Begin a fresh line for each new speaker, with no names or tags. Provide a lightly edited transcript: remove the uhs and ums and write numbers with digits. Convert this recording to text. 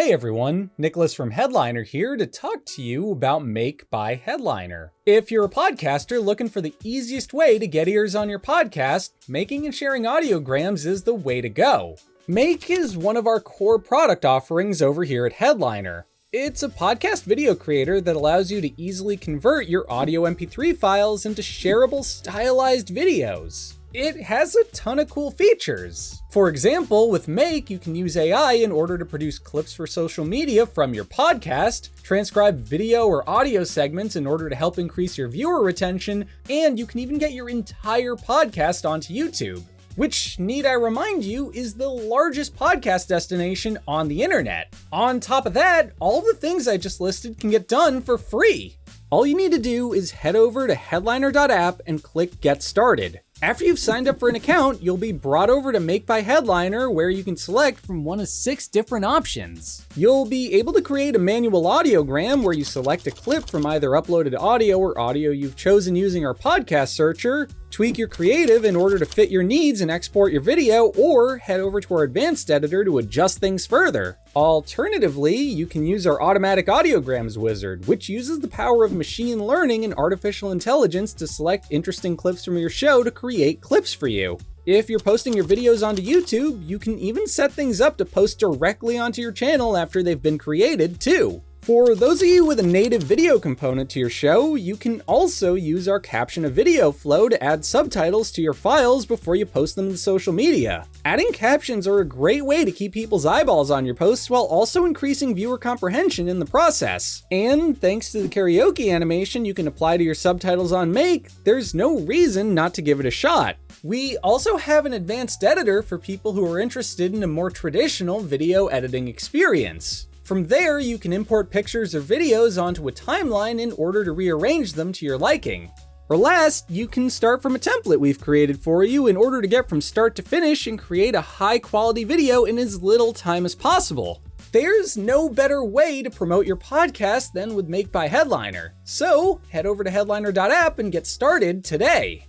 Hey everyone, Nicholas from Headliner here to talk to you about Make by Headliner. If you're a podcaster looking for the easiest way to get ears on your podcast, making and sharing audiograms is the way to go. Make is one of our core product offerings over here at Headliner. It's a podcast video creator that allows you to easily convert your audio MP3 files into shareable stylized videos. It has a ton of cool features. For example, with Make, you can use AI in order to produce clips for social media from your podcast, transcribe video or audio segments in order to help increase your viewer retention, and you can even get your entire podcast onto YouTube, which, need I remind you, is the largest podcast destination on the internet. On top of that, all the things I just listed can get done for free. All you need to do is head over to headliner.app and click Get Started. After you've signed up for an account, you'll be brought over to Make by Headliner, where you can select from one of 6 different options. You'll be able to create a manual audiogram where you select a clip from either uploaded audio or audio you've chosen using our podcast searcher, tweak your creative in order to fit your needs and export your video, or head over to our advanced editor to adjust things further. Alternatively, you can use our automatic audiograms wizard, which uses the power of machine learning and artificial intelligence to select interesting clips from your show to create clips for you. If you're posting your videos onto YouTube, you can even set things up to post directly onto your channel after they've been created too. For those of you with a native video component to your show, you can also use our caption to video flow to add subtitles to your files before you post them to social media. Adding captions are a great way to keep people's eyeballs on your posts while also increasing viewer comprehension in the process. And thanks to the karaoke animation you can apply to your subtitles on Make, there's no reason not to give it a shot. We also have an advanced editor for people who are interested in a more traditional video editing experience. From there, you can import pictures or videos onto a timeline in order to rearrange them to your liking. Or last, you can start from a template we've created for you in order to get from start to finish and create a high-quality video in as little time as possible. There's no better way to promote your podcast than with Make by Headliner. So, head over to headliner.app and get started today.